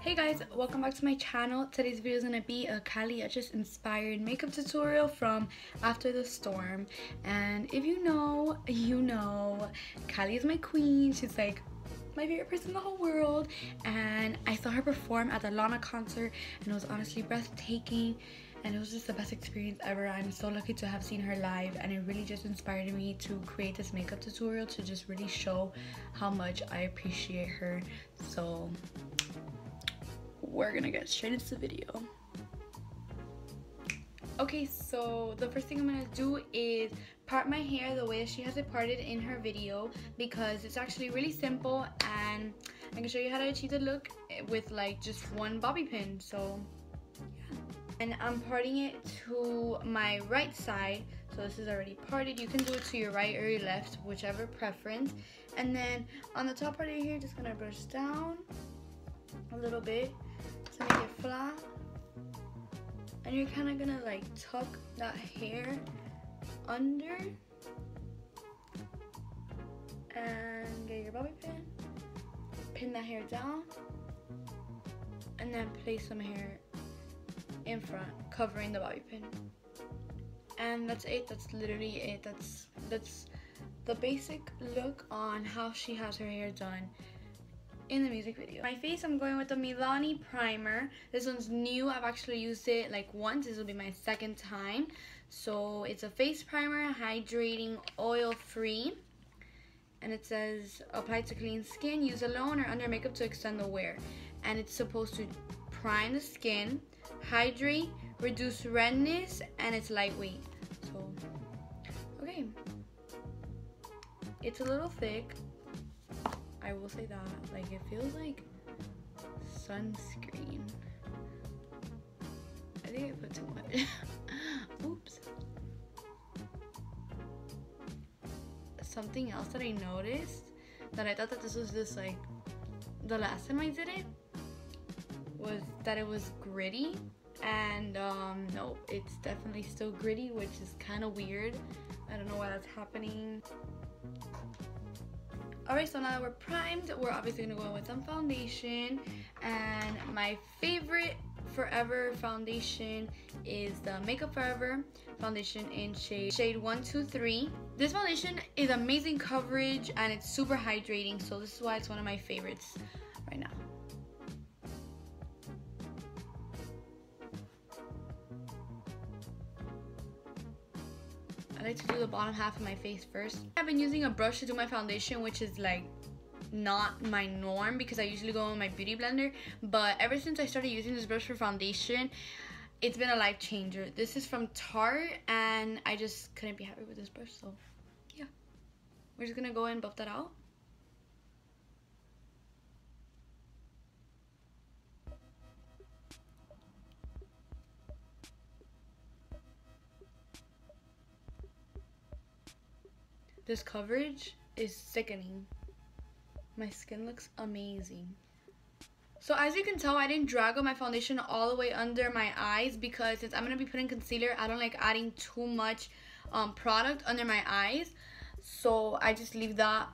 Hey guys, welcome back to my channel. Today's video is going to be a Kali Uchis inspired makeup tutorial from After the Storm. And if you know, you know, Kali is my queen. She's like my favorite person in the whole world. And I saw her perform at the Lana concert and it was honestly breathtaking. And it was just the best experience ever. I'm so lucky to have seen her live, and it really just inspired me to create this makeup tutorial to just really show how much I appreciate her. So we're gonna get straight into the video. Okay, so the first thing I'm gonna do is part my hair the way that she has it parted in her video, because it's actually really simple and I can show you how to achieve the look with like just one bobby pin. So yeah, and I'm parting it to my right side, so this is already parted. You can do it to your right or your left, whichever preference. And then on the top part of your hair, just gonna brush down a little bit to make it flat, and you're kind of gonna like tuck that hair under and get your bobby pin, pin that hair down, and then place some hair in front covering the bobby pin. And that's it. That's literally it. That's the basic look on how she has her hair done in the music video. My face, I'm going with the Milani primer. This one's new. I've actually used it like once. This will be my second time. So it's a face primer, hydrating, oil free, and it says apply to clean skin, use alone or under makeup to extend the wear. And it's supposed to prime the skin, hydrate, reduce redness, and it's lightweight. So okay, it's a little thick, I will say that. Like, it feels like sunscreen. I think I put too much. Oops. Something else that I noticed, that I thought that this was just like the last time I did it, was that it was gritty. And no, it's definitely still gritty, which is kind of weird. I don't know why that's happening. Alright, so now that we're primed, we're obviously going to go in with some foundation. And my favorite forever foundation is the Makeup Forever foundation in shade 123. This foundation is amazing coverage and it's super hydrating, so this is why it's one of my favorites right now. I like to do the bottom half of my face first. I've been using a brush to do my foundation, which is like not my norm because I usually go in my beauty blender. But ever since I started using this brush for foundation, it's been a life changer. This is from Tarte and I just couldn't be happy with this brush. So yeah, we're just gonna go and buff that out. This coverage is sickening. My skin looks amazing. So as you can tell, I didn't drag out my foundation all the way under my eyes because since I'm going to be putting concealer, I don't like adding too much product under my eyes. So I just leave that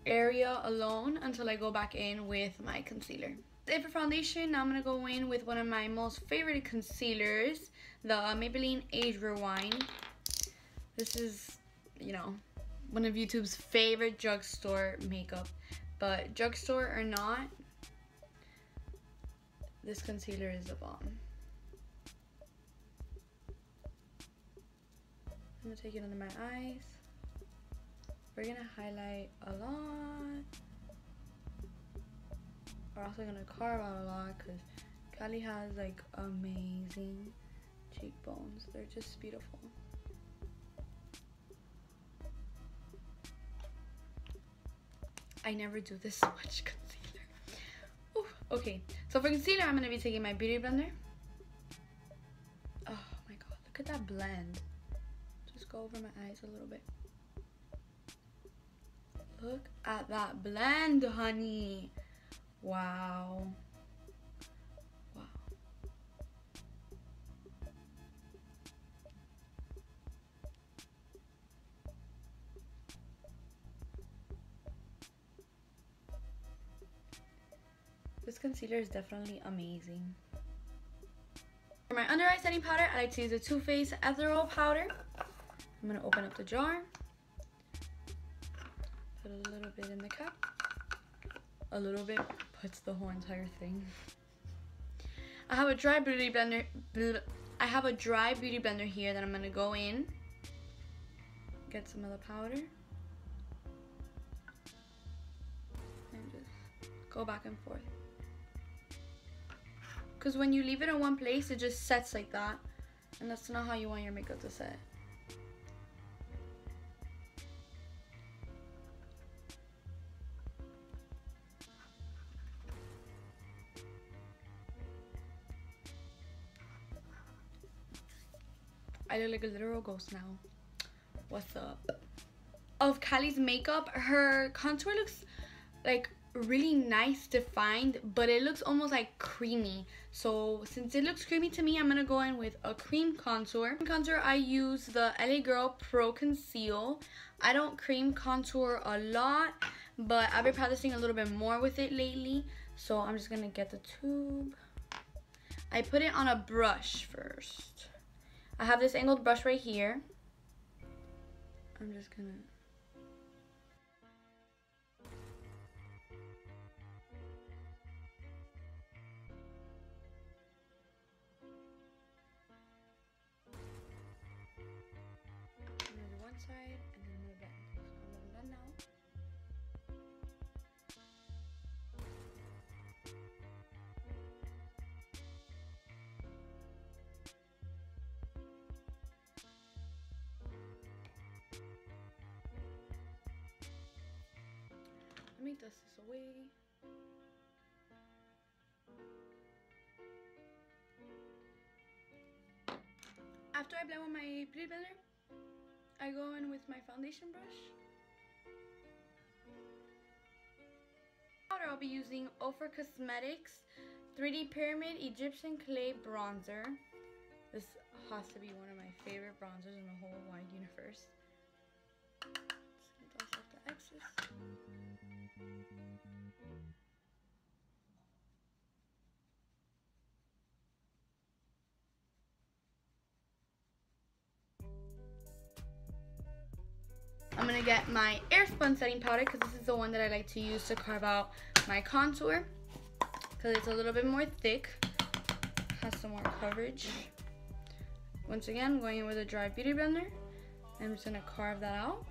area alone until I go back in with my concealer. That's it for foundation. Now I'm going to go in with one of my most favorite concealers, the Maybelline Age Rewind. This is, you know, one of YouTube's favorite drugstore makeup, but drugstore or not, this concealer is the bomb. I'm gonna take it under my eyes. We're gonna highlight a lot. We're also gonna carve out a lot because Kali has like amazing cheekbones. They're just beautiful. I never do this much concealer. Ooh, okay, so for concealer, I'm going to be taking my beauty blender. Oh my god, look at that blend. Just go over my eyes a little bit. Look at that blend, honey. Wow. Wow. This concealer is definitely amazing. For my under eye setting powder, I like to use the Too Faced Ethereal powder. I'm gonna open up the jar. Put a little bit in the cup. A little bit puts the whole entire thing. I have a dry beauty blender. Here that I'm gonna go in. Get some of the powder. And just go back and forth. Because when you leave it in one place, it just sets like that. And that's not how you want your makeup to set. I look like a literal ghost now. What's up? Of Kali's makeup, her contour looks like really nice defined, but it looks almost like creamy. So since it looks creamy to me, I'm gonna go in with a cream contour. Contour, I use the LA Girl Pro Conceal. I don't cream contour a lot, but I've been practicing a little bit more with it lately. So I'm just gonna get the tube. I put it on a brush first. I have this angled brush right here. I'm just gonna... one side and then I'm gonna blend. So I'm gonna blend now. Let me dust this away. After I blend with my beauty blender, I go in with my foundation brush. Powder, I'll be using Ofra Cosmetics 3D Pyramid Egyptian Clay Bronzer. This has to be one of my favorite bronzers in the whole wide universe. Just gonna dust off the excess. I'm gonna get my Airspun setting powder because this is the one that I like to use to carve out my contour because it's a little bit more thick, has some more coverage. Once again, I'm going in with a dry beauty blender. I'm just gonna carve that out.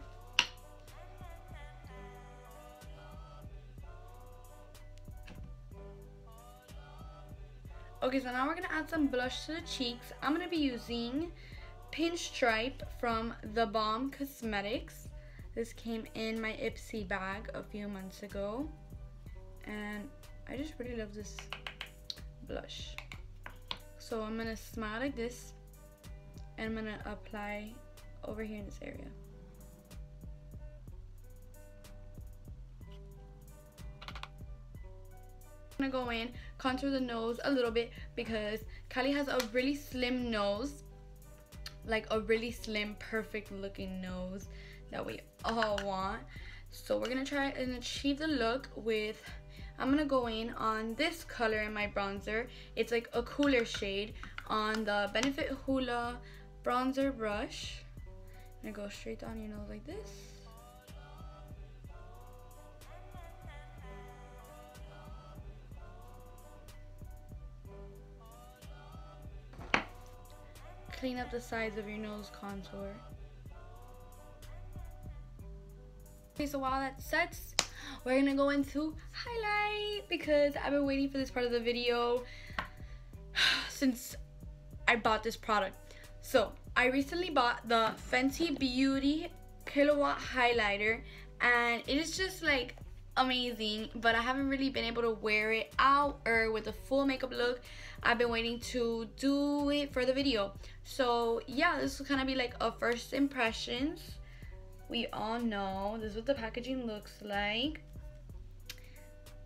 Okay, so now we're gonna add some blush to the cheeks. I'm gonna be using Pinstripe from The Balm Cosmetics. This came in my Ipsy bag a few months ago. And I just really love this blush. So I'm gonna smile like this. And I'm gonna apply over here in this area. I'm gonna go in, contour the nose a little bit because Kali has a really slim nose. Like a really slim, perfect looking nose that we all want. So we're gonna try and achieve the look with, I'm gonna go in on this color in my bronzer. It's like a cooler shade on the Benefit Hoola bronzer brush. I'm gonna go straight down your nose like this. Clean up the sides of your nose contour. Okay, so while that sets, we're gonna go into highlight because I've been waiting for this part of the video since I bought this product. So I recently bought the Fenty Beauty Kilowatt Highlighter and it is just like amazing, but I haven't really been able to wear it out or with a full makeup look. I've been waiting to do it for the video. So yeah, this will kind of be like a first impressions. We all know this is what the packaging looks like.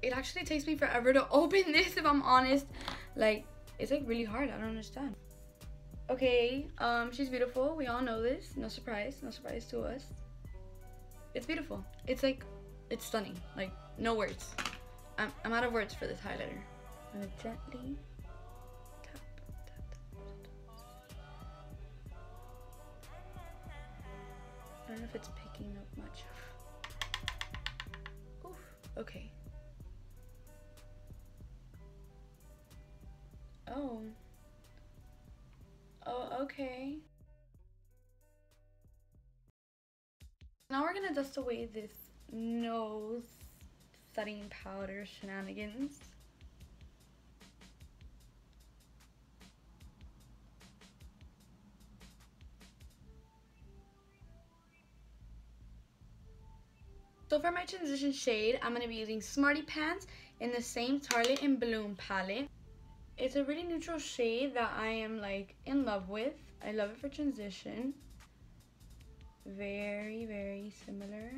It actually takes me forever to open this, if I'm honest. Like, it's like really hard. I don't understand. Okay, she's beautiful. We all know this. No surprise to us. It's beautiful. It's like, it's stunning. Like, no words. I'm out of words for this highlighter. I'm gonna gently tap, tap, tap. I don't know if it's picking up much. Oof, okay. Oh. Oh, okay. Now we're gonna dust away this nose setting powder shenanigans. So for my transition shade, I'm going to be using Smarty Pants in the same Target and Bloom palette. It's a really neutral shade that I am like in love with. I love it for transition. Very, very similar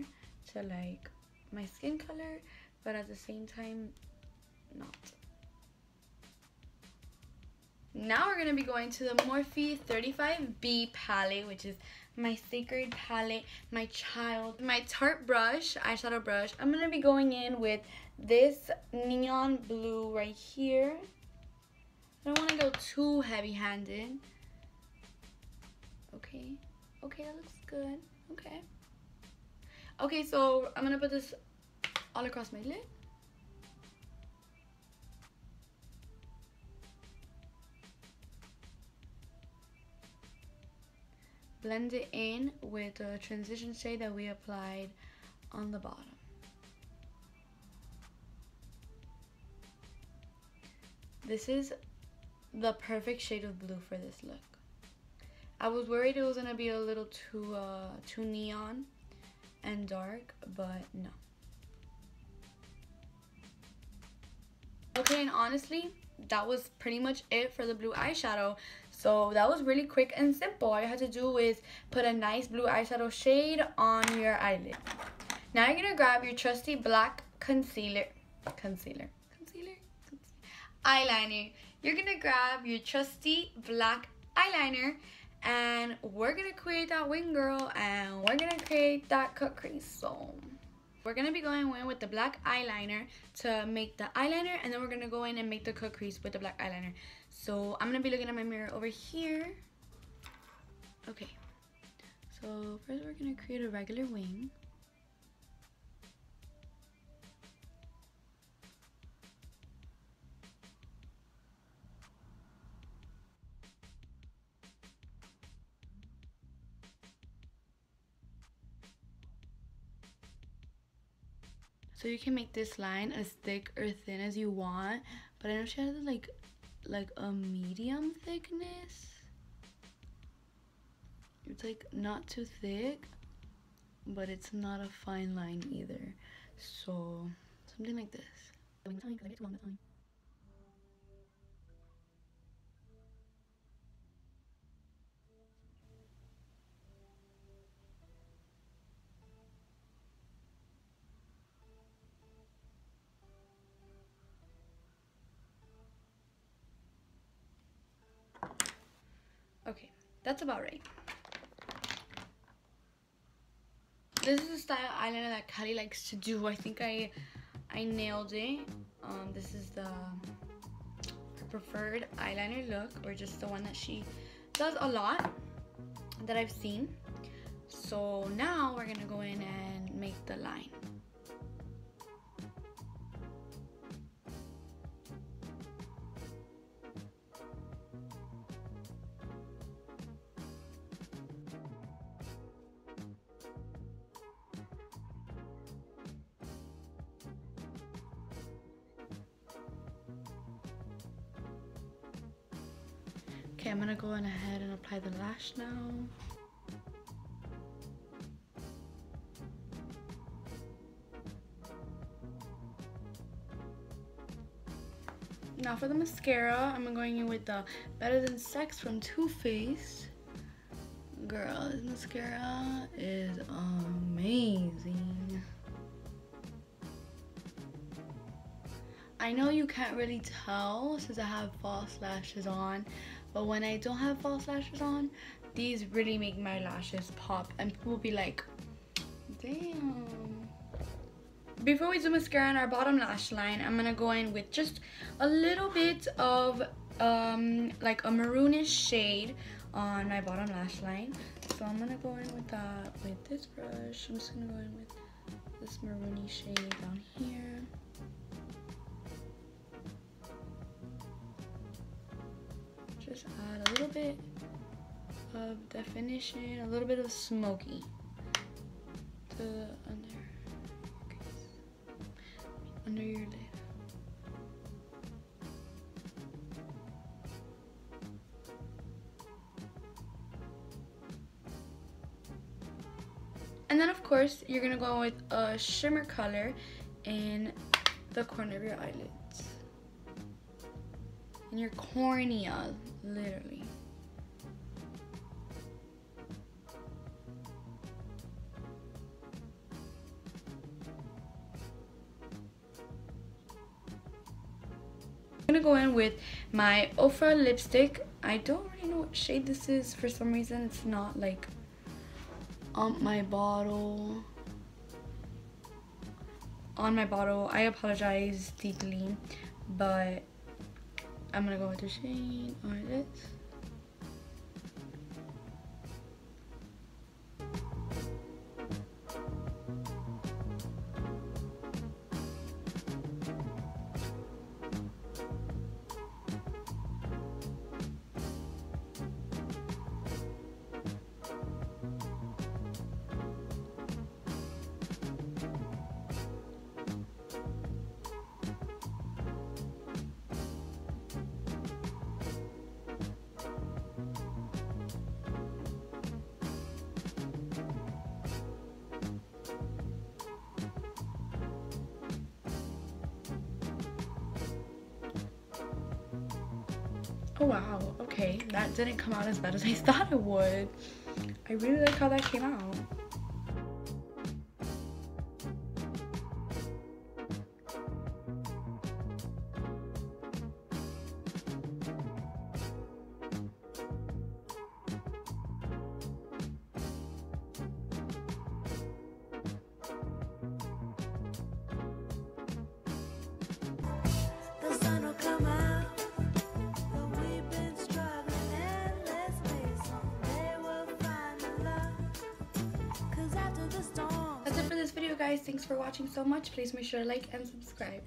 to like my skin color, but at the same time, not. Now we're going to be going to the Morphe 35B palette, which is my sacred palette, my child. My Tarte brush, eyeshadow brush, I'm going to be going in with this neon blue right here. I don't want to go too heavy-handed. Okay. Okay, that looks good. Okay. Okay, so I'm going to put this all across my lid. Blend it in with the transition shade that we applied on the bottom. This is the perfect shade of blue for this look. I was worried it was gonna be a little too neon and dark, but no. Okay, and honestly, that was pretty much it for the blue eyeshadow. So that was really quick and simple. All you had to do is put a nice blue eyeshadow shade on your eyelid. Now you're gonna grab your trusty black eyeliner. You're gonna grab your trusty black eyeliner, and we're gonna create that wing, girl, and we're gonna create that cut crease. So we're gonna be going in with the black eyeliner to make the eyeliner, and then we're gonna go in and make the cut crease with the black eyeliner. So I'm gonna be looking at my mirror over here. Okay, so first we're gonna create a regular wing. So you can make this line as thick or thin as you want, but I know she has like a medium thickness. It's like not too thick, but it's not a fine line either. So something like this. Okay, that's about right. This is the style eyeliner that Kali likes to do. I think I nailed it. This is her preferred eyeliner look, or just the one that she does a lot that I've seen. So now we're gonna go in and make the line. Okay, I'm gonna go on ahead and apply the lash now. Now for the mascara, I'm going in with the Better Than Sex from Too Faced. Girl, this mascara is amazing. I know you can't really tell since I have false lashes on, but when I don't have false lashes on, these really make my lashes pop, and people will be like, damn, before we do mascara on our bottom lash line, I'm gonna go in with just a little bit of like a maroonish shade on my bottom lash line. So I'm gonna go in with that with this brush. I'm just gonna go in with this maroony shade down here. Just add a little bit of definition, a little bit of smoky to under your lid. And then of course you're gonna go with a shimmer color in the corner of your eyelids, in your cornea, literally. I'm gonna go in with my Ofra lipstick. I don't really know what shade this is. For some reason it's not like on my bottle. I apologize deeply, but I'm gonna go with the shade on this. Oh wow, okay, that didn't come out as bad as I thought it would. I really like how that came out. That's it for this video, guys. Thanks for watching so much. Please make sure to like and subscribe.